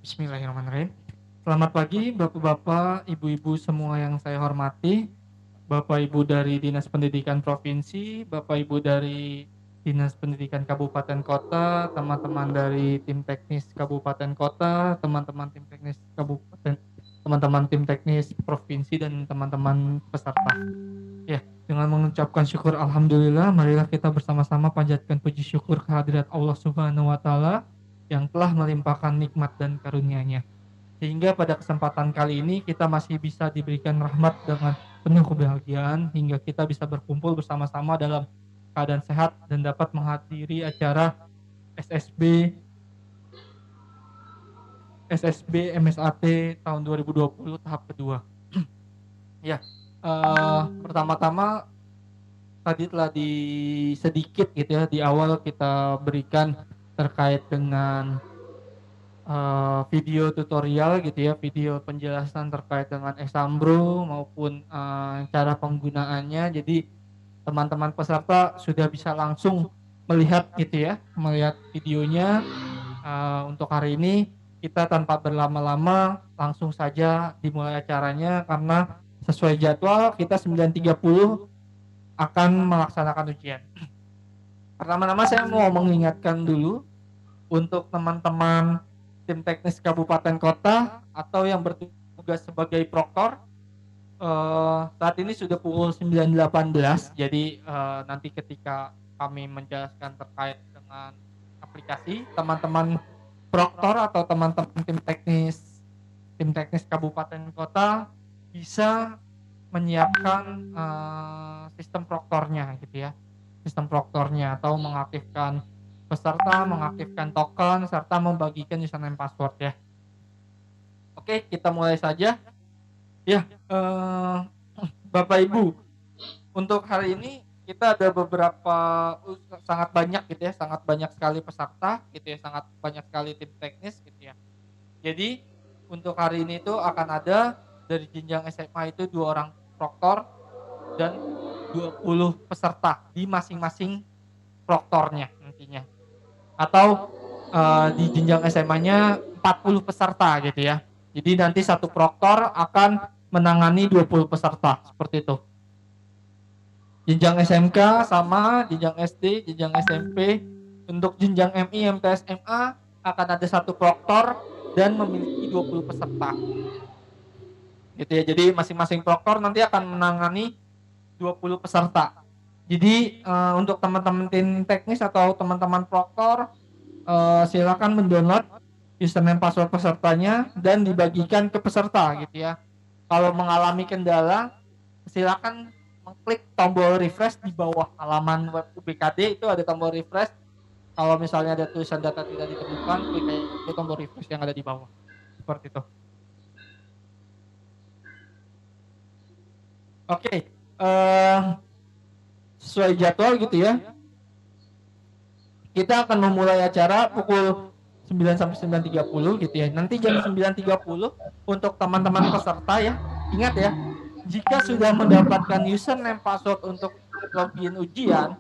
Bismillahirrahmanirrahim. Selamat pagi Bapak-bapak, Ibu-ibu semua yang saya hormati. Bapak Ibu dari Dinas Pendidikan Provinsi, Bapak Ibu dari Dinas Pendidikan Kabupaten Kota, teman-teman dari tim teknis Kabupaten Kota, teman-teman tim teknis Kabupaten, teman-teman tim teknis Provinsi dan teman-teman peserta. Ya, dengan mengucapkan syukur alhamdulillah, marilah kita bersama-sama panjatkan puji syukur kehadirat Allah Subhanahu wa taala yang telah melimpahkan nikmat dan karunia-Nya. Sehingga pada kesempatan kali ini kita masih bisa diberikan rahmat dengan penuh kebahagiaan hingga kita bisa berkumpul bersama-sama dalam keadaan sehat dan dapat menghadiri acara SSB SSB MSAT tahun 2020 tahap kedua. Ya, pertama-tama tadi telah sedikit gitu ya di awal kita berikan terkait dengan video tutorial gitu ya, video penjelasan terkait dengan Exambro maupun cara penggunaannya. Jadi teman-teman peserta sudah bisa langsung melihat gitu ya, melihat videonya. Untuk hari ini kita tanpa berlama-lama langsung saja dimulai acaranya karena sesuai jadwal kita 9.30 akan melaksanakan ujian. Pertama-tama saya mau mengingatkan dulu untuk teman-teman tim teknis kabupaten kota atau yang bertugas sebagai proktor. Saat ini sudah pukul 9.18, jadi nanti ketika kami menjelaskan terkait dengan aplikasi, teman-teman proktor atau teman-teman tim teknis kabupaten kota bisa menyiapkan sistem proktornya gitu ya, sistem proktornya atau mengaktifkan peserta, mengaktifkan token serta membagikan username password ya. Oke, kita mulai saja. Ya, Bapak Ibu, untuk hari ini kita ada beberapa sangat banyak gitu ya, sangat banyak sekali peserta gitu ya, sangat banyak sekali tim teknis gitu ya. Jadi untuk hari ini itu akan ada dari jenjang SMA itu 2 orang proktor dan 20 peserta di masing-masing proktornya nantinya. Atau di jenjang SMA-nya 40 peserta gitu ya. Jadi nanti satu proktor akan menangani 20 peserta seperti itu. Jenjang SMK sama, jenjang SD, jenjang SMP. Untuk jenjang MI, MTS, MA akan ada satu proktor dan memiliki 20 peserta. Gitu ya. Jadi masing-masing proktor nanti akan menangani 20 peserta. Jadi untuk teman-teman tim teknis atau teman-teman proktor silakan mendownload username password pesertanya dan dibagikan ke peserta gitu ya. Kalau mengalami kendala, silakan mengklik tombol refresh di bawah halaman web UBKD, itu ada tombol refresh. Kalau misalnya ada tulisan data tidak ditemukan, klik aja tombol refresh yang ada di bawah. Seperti itu. Oke, sesuai jadwal gitu ya. Kita akan memulai acara pukul 9 sampai 9.30 gitu ya. Nanti jam 9.30 untuk teman-teman peserta ya. Ingat ya, jika sudah mendapatkan username password untuk login ujian,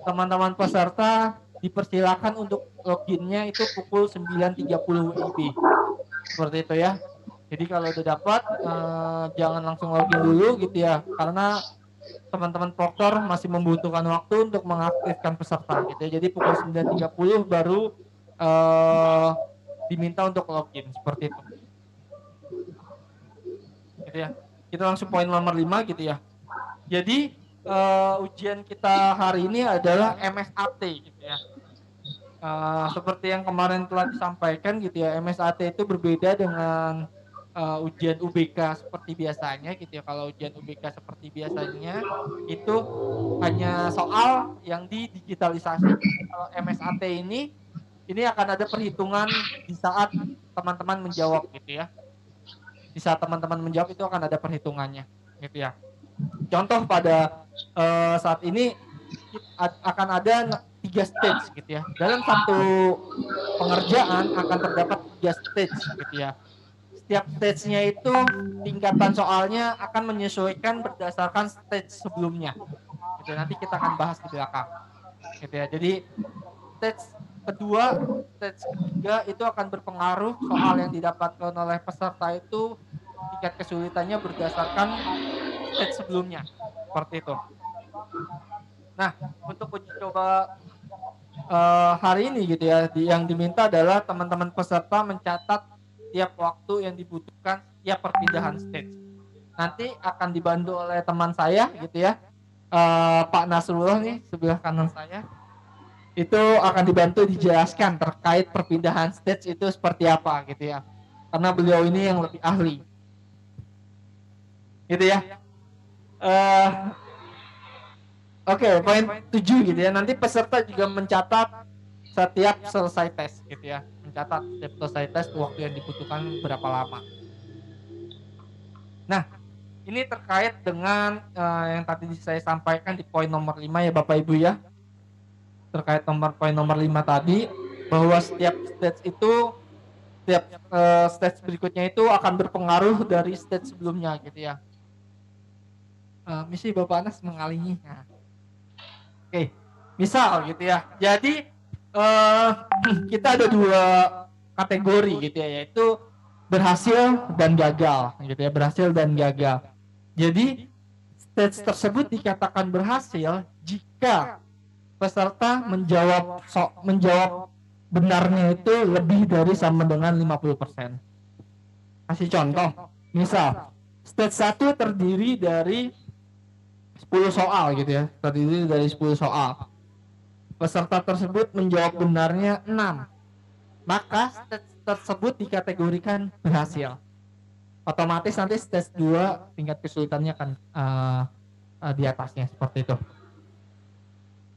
teman-teman peserta dipersilakan untuk loginnya itu pukul 9.30 WIB. Seperti itu ya. Jadi kalau udah dapat jangan langsung login dulu gitu ya, karena teman-teman proktor masih membutuhkan waktu untuk mengaktifkan peserta gitu ya. Jadi pukul 9.30 baru diminta untuk login seperti itu. Gitu ya. Kita langsung poin nomor 5 gitu ya. Jadi ujian kita hari ini adalah MSAT gitu ya. Seperti yang kemarin telah disampaikan gitu ya, MSAT itu berbeda dengan ujian UBK seperti biasanya gitu ya. Kalau ujian UBK seperti biasanya itu hanya soal yang didigitalisasi. Kalau MSAT ini akan ada perhitungan di saat teman-teman menjawab gitu ya. Di saat teman-teman menjawab itu akan ada perhitungannya gitu ya. Contoh pada saat ini akan ada 3 stage gitu ya. Dalam satu pengerjaan akan terdapat 3 stage gitu ya. Setiap stage-nya itu tingkatan soalnya akan menyesuaikan berdasarkan stage sebelumnya. Gitu. Nanti kita akan bahas di belakang. Gitu ya. Jadi stage kedua, stage ketiga itu akan berpengaruh soal yang didapatkan oleh peserta itu tingkat kesulitannya berdasarkan stage sebelumnya. Seperti itu. Nah, untuk uji coba hari ini gitu ya, yang diminta adalah teman-teman peserta mencatat tiap waktu yang dibutuhkan tiap perpindahan stage. Nanti akan dibantu oleh teman saya gitu ya, Pak Nasrullah nih sebelah kanan saya. Itu akan dibantu dijelaskan terkait perpindahan stage itu seperti apa gitu ya. Karena beliau ini yang lebih ahli. Gitu ya. Oke, poin 7 gitu ya. Nanti peserta juga mencatat setiap selesai tes gitu ya. Mencatat setiap selesai tes waktu yang dibutuhkan berapa lama. Nah, ini terkait dengan yang tadi saya sampaikan di poin nomor 5 ya Bapak Ibu ya. Terkait poin nomor 5 tadi, bahwa setiap stage berikutnya itu akan berpengaruh dari stage sebelumnya gitu ya. Misi Bapak Anas mengalihi. Nah. Oke, misal gitu ya. Jadi kita ada 2 kategori gitu ya, yaitu berhasil dan gagal gitu ya, berhasil dan gagal. Jadi stage tersebut dikatakan berhasil jika peserta menjawab benarnya itu lebih dari sama dengan 50%. Kasih contoh, misal stage 1 terdiri dari 10 soal gitu ya, terdiri dari 10 soal. Peserta tersebut menjawab benarnya 6. Maka stage tersebut dikategorikan berhasil. Otomatis nanti stage 2 tingkat kesulitannya akan di atasnya seperti itu.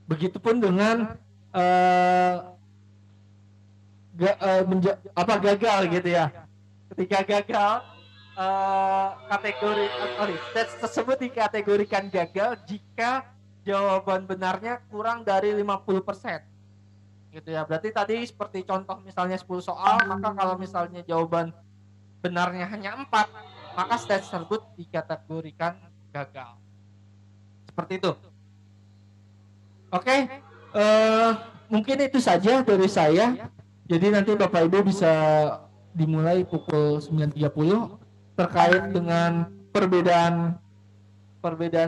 Begitupun dengan gagal gitu ya. Ketika gagal stage tersebut dikategorikan gagal jika jawaban benarnya kurang dari 50%. Gitu ya. Berarti tadi seperti contoh misalnya 10 soal, maka kalau misalnya jawaban benarnya hanya 4, maka stage tersebut dikategorikan gagal. Seperti itu. Oke, mungkin itu saja dari saya. Jadi nanti Bapak Ibu bisa dimulai pukul 9.30 terkait dengan perbedaan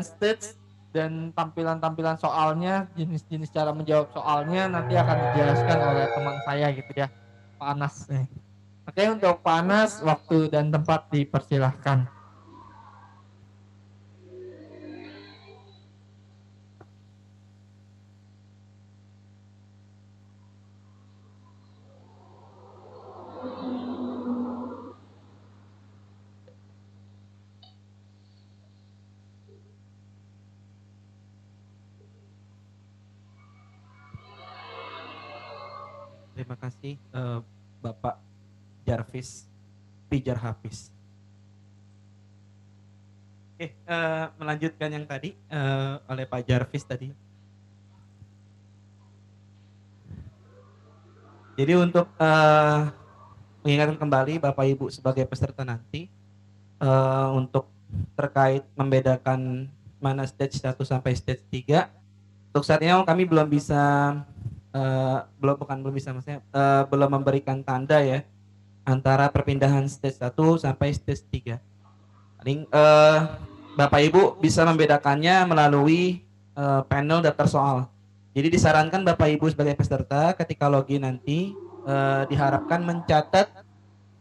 stage dan tampilan-tampilan soalnya, jenis-jenis cara menjawab soalnya nanti akan dijelaskan oleh teman saya gitu ya, Pak Anas. Oke, untuk Pak Anas, waktu dan tempat dipersilahkan. Terima kasih Bapak Jarvis Pijar Hafiz. Oke, melanjutkan yang tadi oleh Pak Jarvis tadi. Jadi untuk mengingatkan kembali Bapak Ibu sebagai peserta nanti untuk terkait membedakan mana stage 1 sampai stage 3. Untuk saat ini kami belum bisa belum memberikan tanda ya antara perpindahan stage 1 sampai stage 3. Paling Bapak Ibu bisa membedakannya melalui panel daftar soal. Jadi disarankan Bapak Ibu sebagai peserta ketika login nanti diharapkan mencatat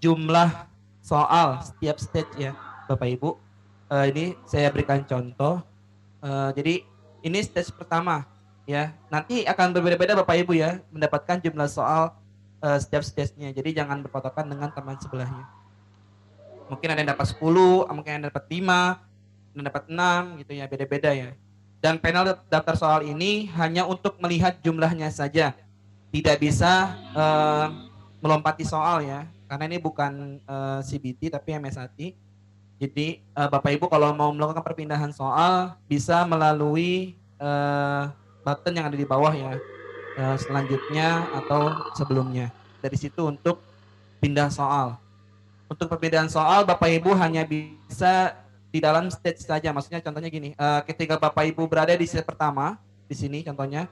jumlah soal setiap stage ya Bapak Ibu. Ini saya berikan contoh. Jadi ini stage pertama ya. Nanti akan berbeda-beda Bapak Ibu ya mendapatkan jumlah soal setiap stage-nya. Jadi jangan berpatokan dengan teman sebelahnya. Mungkin ada yang dapat 10, mungkin ada yang dapat 5, ada yang dapat 6 gitu ya, beda-beda ya. Dan panel daftar soal ini hanya untuk melihat jumlahnya saja. Tidak bisa melompati soal ya. Karena ini bukan CBT tapi MSAT. Jadi Bapak Ibu kalau mau melakukan perpindahan soal bisa melalui button yang ada di bawah ya, selanjutnya atau sebelumnya. Dari situ untuk pindah soal. Untuk perbedaan soal Bapak Ibu hanya bisa di dalam stage saja. Maksudnya contohnya gini, ketika Bapak Ibu berada di stage pertama, di sini contohnya,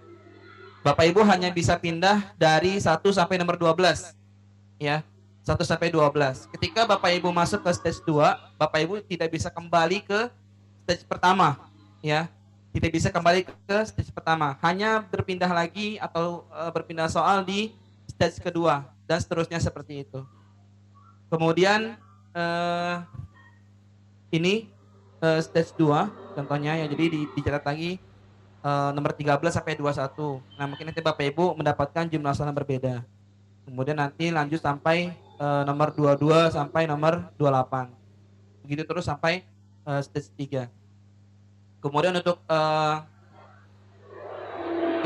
Bapak Ibu hanya bisa pindah dari 1 sampai nomor 12, ya. 1 sampai 12. Ketika Bapak Ibu masuk ke stage 2, Bapak Ibu tidak bisa kembali ke stage pertama, ya. Tidak bisa kembali ke stage pertama, hanya berpindah lagi atau berpindah soal di stage kedua dan seterusnya seperti itu. Kemudian eh, ini stage 2 contohnya ya. Jadi dicatat lagi nomor 13 sampai 21. Nah, mungkin nanti Bapak Ibu mendapatkan jumlah soal yang berbeda. Kemudian nanti lanjut sampai nomor 22 sampai nomor 28. Begitu terus sampai stage 3. Kemudian untuk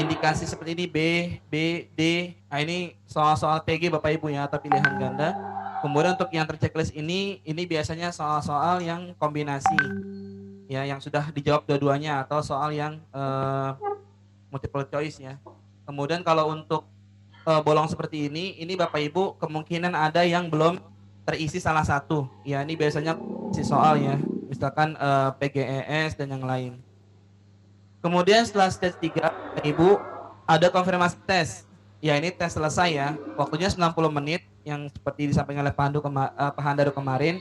indikasi seperti ini B, B, D. Nah, ini soal-soal PG Bapak Ibu ya, atau pilihan ganda. Kemudian untuk yang terchecklist ini biasanya soal-soal yang kombinasi ya, yang sudah dijawab dua-duanya, atau soal yang multiple choice ya. Kemudian kalau untuk bolong seperti ini Bapak Ibu kemungkinan ada yang belum terisi salah satu. Ya, ini biasanya si soal ya. Misalkan PGES dan yang lain. Kemudian setelah stage 3, Bapak Ibu ada konfirmasi tes. Ya, ini tes selesai ya. Waktunya 90 menit yang seperti disampaikan oleh Pak Handaru kemarin.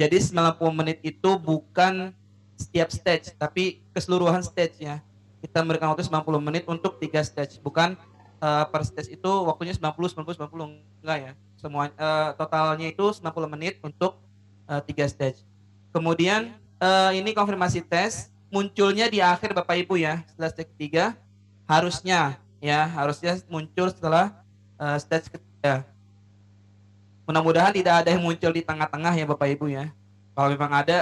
Jadi 90 menit itu bukan setiap stage, tapi keseluruhan stage ya. Kita memberikan waktu 90 menit untuk 3 stage, bukan per stage itu waktunya 90 90 90, enggak ya. Semua totalnya itu 90 menit untuk 3 stage. Kemudian ini konfirmasi tes munculnya di akhir Bapak Ibu ya, setelah stage ketiga harusnya muncul setelah stage ketiga. Mudah-mudahan tidak ada yang muncul di tengah-tengah ya Bapak Ibu ya. Kalau memang ada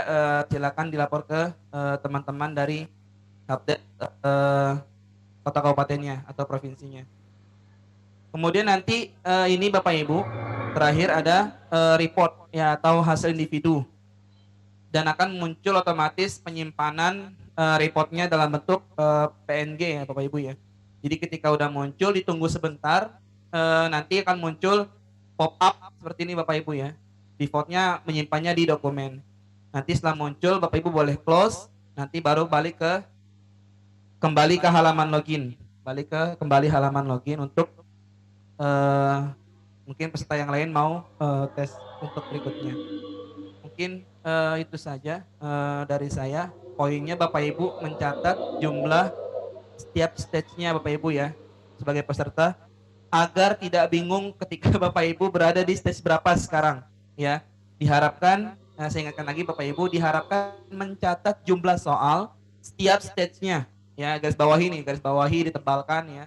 silakan dilapor ke teman-teman dari update kota kabupatennya atau provinsinya. Kemudian nanti ini Bapak Ibu terakhir ada report ya, atau hasil individu, dan akan muncul otomatis penyimpanan reportnya dalam bentuk PNG ya Bapak Ibu ya. Jadi ketika udah muncul ditunggu sebentar, nanti akan muncul pop up seperti ini Bapak Ibu ya. Defaultnya menyimpannya di dokumen. Nanti setelah muncul Bapak Ibu boleh close, nanti baru kembali ke halaman login, kembali halaman login untuk eh, mungkin peserta yang lain mau tes untuk berikutnya. Mungkin itu saja dari saya. Poinnya Bapak Ibu mencatat jumlah setiap stage-nya Bapak Ibu ya, sebagai peserta, agar tidak bingung ketika Bapak Ibu berada di stage berapa sekarang ya. Diharapkan, saya ingatkan lagi Bapak Ibu, diharapkan mencatat jumlah soal setiap stage-nya ya. Garis bawahi ditebalkan ya.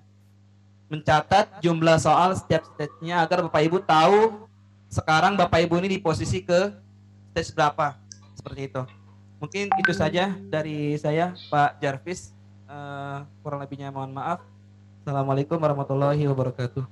Mencatat jumlah soal setiap stage-nya agar Bapak Ibu tahu sekarang Bapak Ibu ini di posisi ke stage berapa, seperti itu. Mungkin itu saja dari saya Pak Jarvis. Kurang lebihnya mohon maaf. Assalamualaikum warahmatullahi wabarakatuh.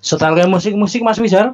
Setel kayak musik-musik Mas Wijal.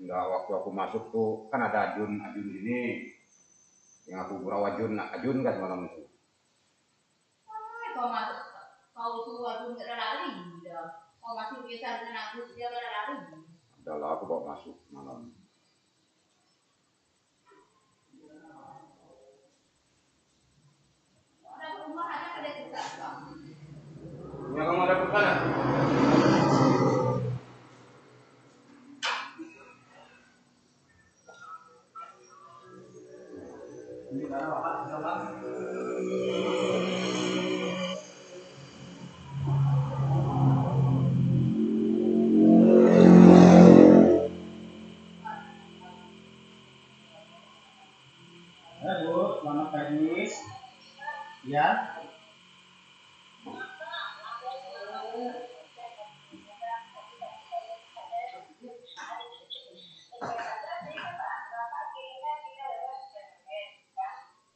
Enggak, waktu aku masuk tuh kan ada Ajun gini yang aku gurau Ajun kan malam itu. Kau masuk, kau tuh Ajun gak ada lari, kau masuk biasa dengan aku dia gak ada lari. Adalah aku bawa masuk malam. Ada rumah ada pada kita. Ya kamu ada pesanan? Ini karena bapak sama. Halo, selamat pagi. Ya.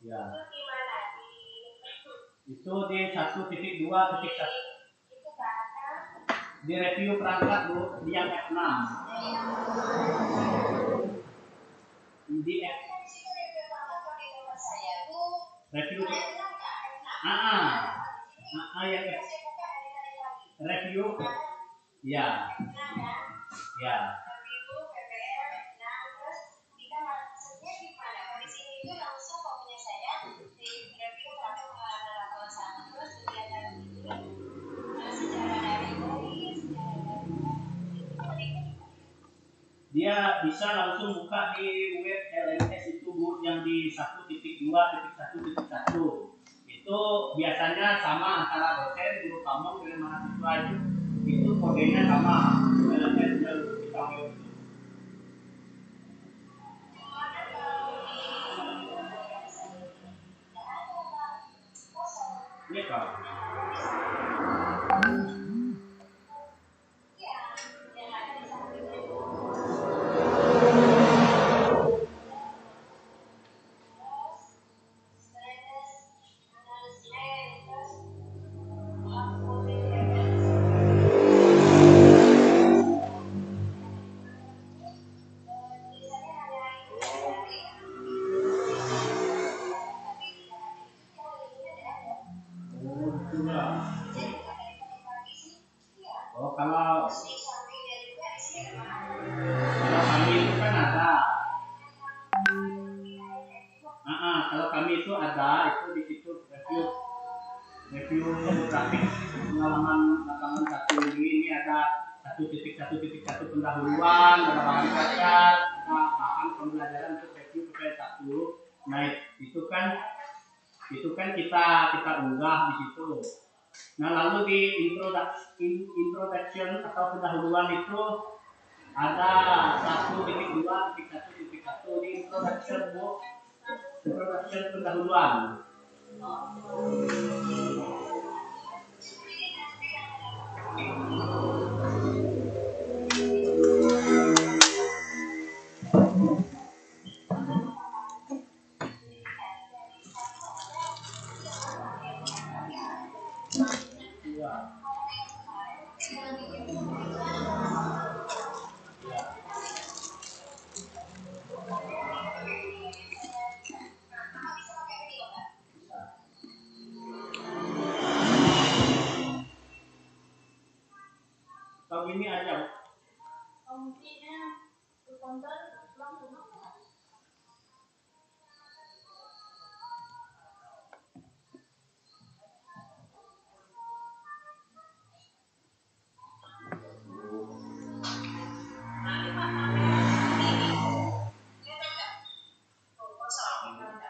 Ya. Itu di 1.2.1. Di review perangkat Bu, di yang F6. Di F. Review. Ya F. Review. Ya. Ya. Dia bisa langsung buka di web LMS itu Bu, yang di 1.2.1.1. Itu biasanya sama antara dosen, guru kamu dengan mahasiswa itu. Itu kodenya sama. LMS yang kita web itu. Ini Kak. Oh, kalau kami itu kan ada. Kalau kami itu ada, itu di situ review grafik pengalaman lapangan satu ini ada 1.1.1 pendahuluan, ada bahan bakar, ada bahan pembelajaran untuk review PPL 1. Nah itu kan kita unggah di situ. Nah lalu di introduction atau pendahuluan itu ada 1.2.1.1 di introduction Bu, introduction pendahuluan. Kalau ini ada